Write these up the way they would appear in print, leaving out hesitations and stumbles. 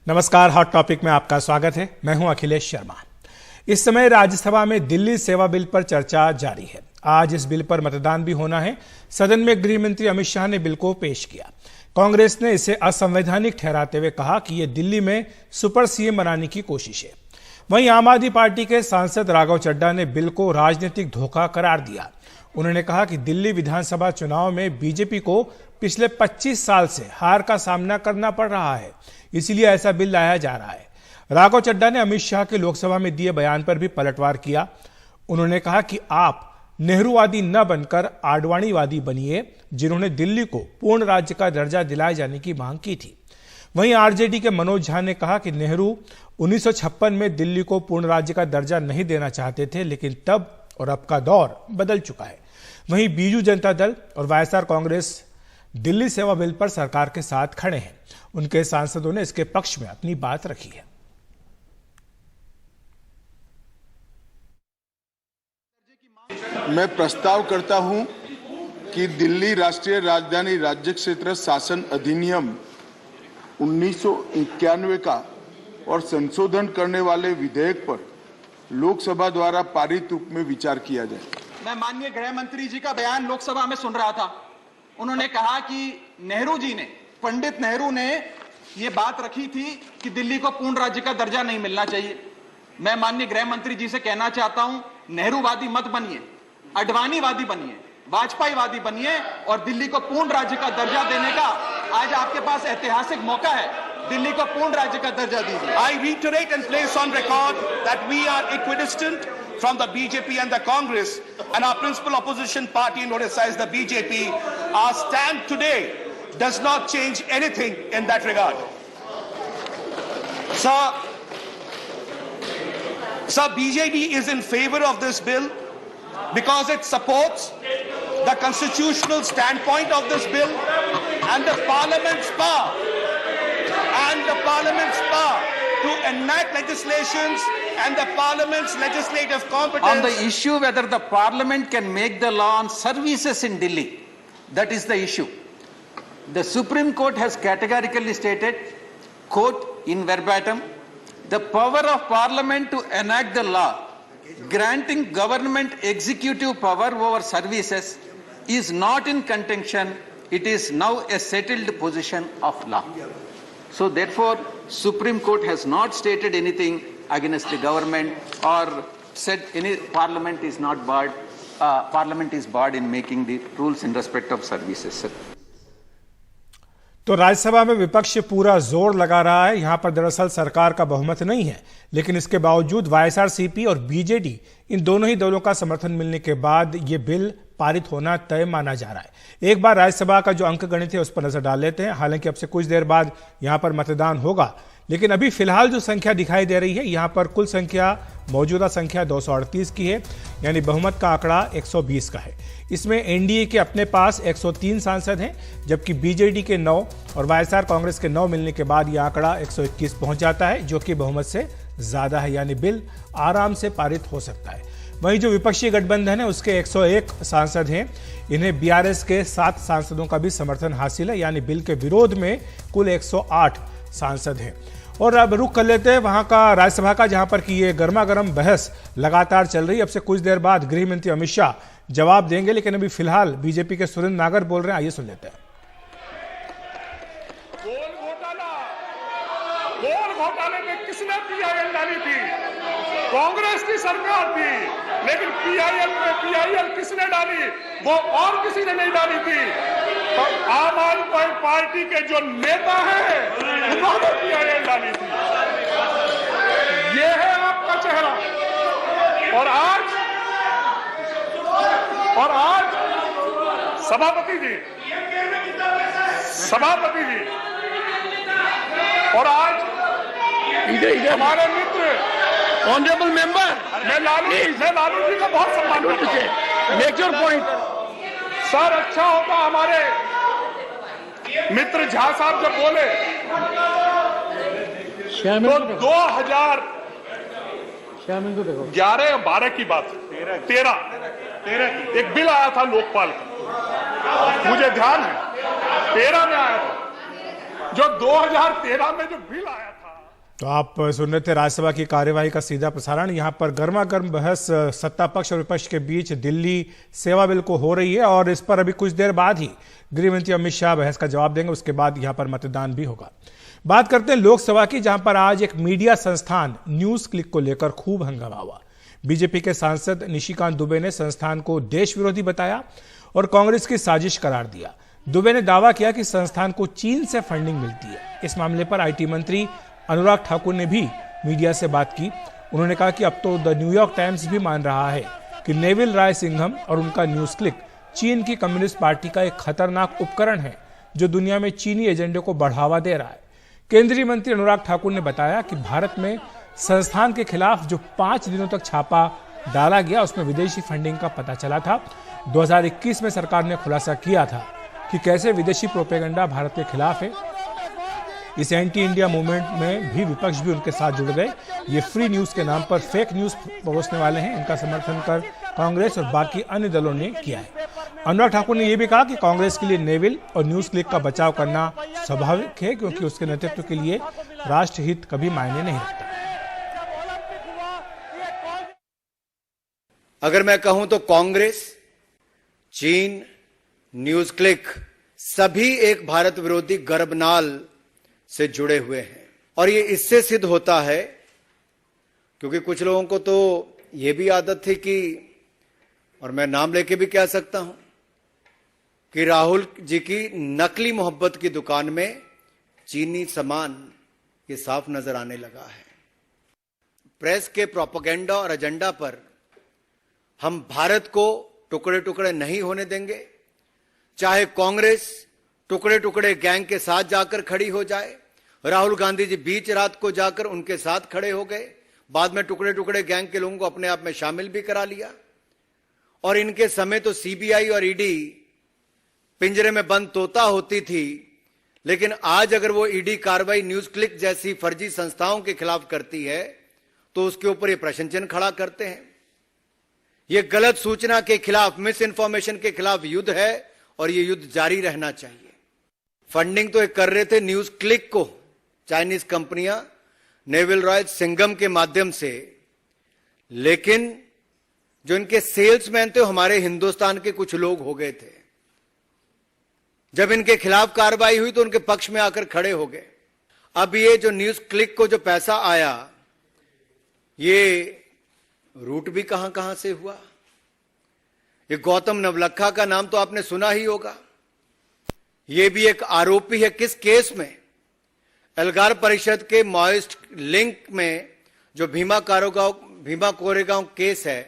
नमस्कार, hot topic में आपका स्वागत है। मैं हूं अखिलेश शर्मा। इस समय राज्यसभा में दिल्ली सेवा बिल पर चर्चा जारी है। आज इस बिल पर मतदान भी होना है। सदन में गृह मंत्री अमित शाह ने बिल को पेश किया। कांग्रेस ने इसे असंवैधानिक ठहराते हुए कहा कि यह दिल्ली में सुपर सीएम बनाने की कोशिश है। वहीं आम आदमी पार्टी के सांसद राघव चड्ढा ने बिल को राजनीतिक धोखा करार दिया। उन्होंने कहा कि दिल्ली विधानसभा चुनाव में बीजेपी को पिछले 25 साल से हार का सामना करना पड़ रहा है, इसलिए ऐसा बिल लाया जा रहा है। राघव चड्ढा ने अमित शाह के लोकसभा में दिए बयान पर भी पलटवार किया। उन्होंने कहा कि आप नेहरूवादी न बनकर आडवाणीवादी बनिए, जिन्होंने दिल्ली को पूर्ण राज्य का दर्जा दिलाए जाने की मांग की थी। वहीं आरजेडी के मनोज झा ने कहा कि नेहरू 1956 में दिल्ली को पूर्ण राज्य का दर्जा नहीं देना चाहते थे, लेकिन तब और अब का दौर बदल चुका है। वहीं बीजू जनता दल और वाईएसआर कांग्रेस दिल्ली सेवा बिल पर सरकार के साथ खड़े हैं। उनके सांसदों ने इसके पक्ष में अपनी बात रखी है। मैं प्रस्ताव करता हूं कि दिल्ली राष्ट्रीय राजधानी राज्य क्षेत्र शासन अधिनियम 1991 का और संशोधन करने वाले विधेयक पर लोकसभा द्वारा पारित रूप में विचार किया जाए। मैं माननीय गृह मंत्री जी का बयान लोकसभा में सुन रहा था। उन्होंने कहा कि नेहरू जी ने, पंडित नेहरू ने यह बात रखी थी कि दिल्ली को पूर्ण राज्य का दर्जा नहीं मिलना चाहिए। मैं माननीय गृह मंत्री जी से कहना चाहता हूं, नेहरूवादी मत बनिए, अडवाणीवादी बनिए, वाजपेयीवादी बनिए और दिल्ली को पूर्ण राज्य का दर्जा देने का आज आपके पास ऐतिहासिक मौका है। दिल्ली को पूर्ण राज्य का दर्जा दीजिए। I reiterate and place on record that we are equidistant from the BJP and the Congress, and our principal opposition party in Odisha is the BJP. Our stand today does not change anything in that regard. Sir, BJP is in favor of this bill because it supports the constitutional standpoint of this bill and the Parliament's power to enact legislations and the Parliament's legislative competence. On the issue whether the Parliament can make the law on services in Delhi, that is the issue. The Supreme Court has categorically stated, quote in verbatim, the power of Parliament to enact the law granting government executive power over services is not in contention. It is now a settled position of law. So therefore, Supreme Court has not stated anything against the government or said any Parliament is not barred. Parliament is barred in making the rules in respect of services. Sir. तो राज्यसभा में विपक्ष पूरा जोर लगा रहा है। यहां पर दरअसल सरकार का बहुमत नहीं है, लेकिन इसके बावजूद वाईएसआरसीपी और बीजेडी इन दोनों ही दलों का समर्थन मिलने के बाद ये बिल पारित होना तय माना जा रहा है। एक बार राज्यसभा का जो अंक गणित है उस पर नजर डाल लेते हैं। हालांकि अब से कुछ देर बाद यहां पर मतदान होगा, लेकिन अभी फिलहाल जो संख्या दिखाई दे रही है, यहां पर कुल संख्या मौजूदा संख्या 238 की है, यानी बहुमत का आंकड़ा 120 का है। इसमें एनडीए के अपने पास 103 सांसद हैं, जबकि बीजेडी के 9 और वाईएसआर कांग्रेस के 9 मिलने के बाद यह आंकड़ा 121 पहुंच जाता है, जो कि बहुमत से ज्यादा है, यानी बिल आराम से पारित हो सकता है। वहीं जो विपक्षी गठबंधन है उसके 101 सांसद हैं। इन्हें बीआरएस के 7 सांसदों का भी समर्थन हासिल है, यानी बिल के विरोध में कुल 108 सांसद हैं। और अब रुख कर लेते हैं वहां का राज्यसभा का, जहां पर कि ये गर्मा गर्म बहस लगातार चल रही है। अब से कुछ देर बाद गृह मंत्री अमित शाह जवाब देंगे, लेकिन अभी फिलहाल बीजेपी के सुरेंद्र नागर बोल रहे हैं। आइए सुन लेते हैं। गोल घोटाले में किसने पीआईएल डाली थी? कांग्रेस की सरकार थी, लेकिन पीआईएल में पीआईएल किसने डाली? वो और किसी ने नहीं डाली थी। तो आम आदमी पार्टी के जो नेता हैं उन्होंने पीआईएल डाली थी। ये है आपका चेहरा। और आज सभापति जी और आज हमारे मित्र ऑनरेबल मेंबर, मैं लालू जी का बहुत सम्मान करता हूं। Make your point sir. अच्छा होता हमारे मित्र झा साहब जब बोले तो 2011-12 की बात, 13 एक बिल आया था लोकपाल का, मुझे ध्यान है 13 में आया था। जो 2013 में जो बिल आया था। तो आप सुन रहे थे राज्यसभा की कार्यवाही का सीधा प्रसारण। यहां पर गर्मा गर्म बहस सत्ता पक्ष और विपक्ष के बीच दिल्ली सेवा बिल को हो रही है और इस पर अभी कुछ देर बाद ही गृह मंत्री अमित शाह बहस का जवाब देंगे। उसके बाद यहां पर मतदान भी होगा। बात करते हैं लोकसभा की, जहां पर आज एक मीडिया संस्थान न्यूज क्लिक को लेकर खूब हंगामा हुआ। बीजेपी के सांसद निशिकांत दुबे ने संस्थान को देश विरोधी बताया और कांग्रेस की साजिश करार दिया। दुबे ने दावा किया कि संस्थान को चीन से फंडिंग मिलती है। इस मामले पर आईटी मंत्री अनुराग ठाकुर ने भी मीडिया से बात की। उन्होंने कहा कि अब तो द न्यूयॉर्क टाइम्स भी मान रहा है कि नेविल रायसिंघम और उनका न्यूज क्लिक चीन की कम्युनिस्ट पार्टी का एक खतरनाक उपकरण है जो दुनिया में चीनी एजेंडे को बढ़ावा दे रहा है। केंद्रीय मंत्री अनुराग ठाकुर ने बताया कि भारत में संस्थान के खिलाफ जो 5 दिनों तक छापा डाला गया उसमें विदेशी फंडिंग का पता चला था। 2021 में सरकार ने खुलासा किया था कि कैसे विदेशी प्रोपेगेंडा भारत के खिलाफ है। इस एंटी इंडिया मूवमेंट में भी विपक्ष भी उनके साथ जुड़ गए। ये फ्री न्यूज के नाम पर फेक न्यूज परोसने वाले हैं। इनका समर्थन कर कांग्रेस और बाकी अन्य दलों ने किया है। अनुराग ठाकुर ने यह भी कहा कि कांग्रेस के लिए नेविल और न्यूज क्लिक का बचाव करना स्वाभाविक है क्योंकि उसके नेतृत्व के लिए राष्ट्रहित कभी मायने नहीं रखता। अगर मैं कहूं तो कांग्रेस, चीन, न्यूज क्लिक सभी एक भारत विरोधी गर्भनाल से जुड़े हुए हैं। और ये इससे सिद्ध होता है क्योंकि कुछ लोगों को तो ये भी आदत थी कि, और मैं नाम लेके भी कह सकता हूं, कि राहुल जी की नकली मोहब्बत की दुकान में चीनी सामान ये साफ नजर आने लगा है। प्रेस के प्रोपेगेंडा और एजेंडा पर हम भारत को टुकड़े टुकड़े नहीं होने देंगे। चाहे कांग्रेस टुकड़े टुकड़े गैंग के साथ जाकर खड़ी हो जाए। राहुल गांधी जी बीच रात को जाकर उनके साथ खड़े हो गए, बाद में टुकड़े टुकड़े गैंग के लोगों को अपने आप में शामिल भी करा लिया। और इनके समय तो सीबीआई और ईडी पिंजरे में बंद तोता होती थी, लेकिन आज अगर वो ईडी कार्रवाई न्यूज क्लिक जैसी फर्जी संस्थाओं के खिलाफ करती है तो उसके ऊपर ये प्रश्न चिन्ह खड़ा करते हैं। ये गलत सूचना के खिलाफ, मिस इन्फॉर्मेशन के खिलाफ युद्ध है और ये युद्ध जारी रहना चाहिए। फंडिंग तो एक कर रहे थे न्यूज क्लिक को चाइनीज कंपनियां नेविल रायसिंघम के माध्यम से, लेकिन जो इनके सेल्समैन थे हमारे हिंदुस्तान के कुछ लोग हो गए थे। जब इनके खिलाफ कार्रवाई हुई तो उनके पक्ष में आकर खड़े हो गए। अब ये जो न्यूज क्लिक को जो पैसा आया, ये रूट भी कहां कहां से हुआ। ये गौतम नवलखा का नाम तो आपने सुना ही होगा। ये भी एक आरोपी है। किस केस में? एल्गार परिषद के माओइस्ट लिंक में जो भीमा कोरेगांव केस है,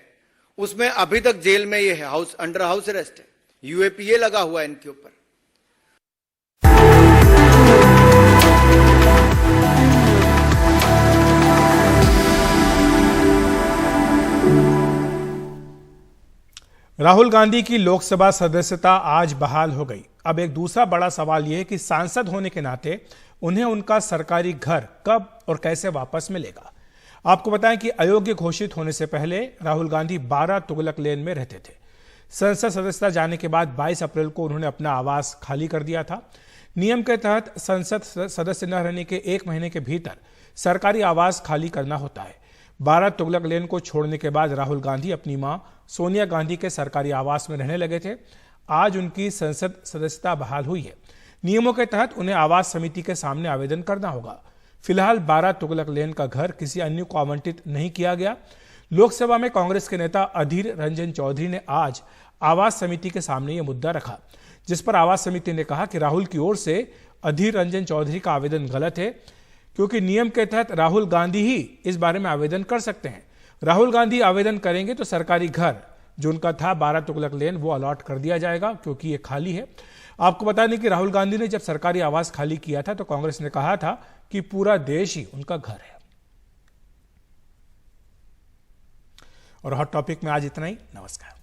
उसमें अभी तक जेल में ये है, अंडर हाउस अरेस्ट है। यूएपीए लगा हुआ है इनके ऊपर। राहुल गांधी की लोकसभा सदस्यता आज बहाल हो गई। अब एक दूसरा बड़ा सवाल यह है कि सांसद होने के नाते उन्हें उनका सरकारी घर कब और कैसे वापस मिलेगा। आपको बताएं कि अयोग्य घोषित होने से पहले राहुल गांधी 12 तुगलक लेन में रहते थे। संसद सदस्यता जाने के बाद 22 अप्रैल को उन्होंने अपना आवास खाली कर दिया था। नियम के तहत संसद सदस्य न रहने के 1 महीने के भीतर सरकारी आवास खाली करना होता है। 12 तुगलक लेन को छोड़ने के बाद राहुल गांधी अपनी मां सोनिया गांधी के सरकारी आवास में रहने लगे थे। आज उनकी संसद सदस्यता बहाल हुई है। नियमों के तहत उन्हें आवास समिति के सामने आवेदन करना होगा। फिलहाल 12 तुगलक लेन का घर किसी अन्य को आवंटित नहीं किया गया। लोकसभा में कांग्रेस के नेता अधीर रंजन चौधरी ने आज आवास समिति के सामने यह मुद्दा रखा, जिस पर आवास समिति ने कहा कि राहुल की ओर से अधीर रंजन चौधरी का आवेदन गलत है, क्योंकि नियम के तहत राहुल गांधी ही इस बारे में आवेदन कर सकते हैं। राहुल गांधी आवेदन करेंगे तो सरकारी घर जो उनका था 12 तुगलक लेन वो अलॉट कर दिया जाएगा, क्योंकि ये खाली है। आपको बता दें कि राहुल गांधी ने जब सरकारी आवास खाली किया था तो कांग्रेस ने कहा था कि पूरा देश ही उनका घर है। और हॉट टॉपिक में आज इतना ही। नमस्कार।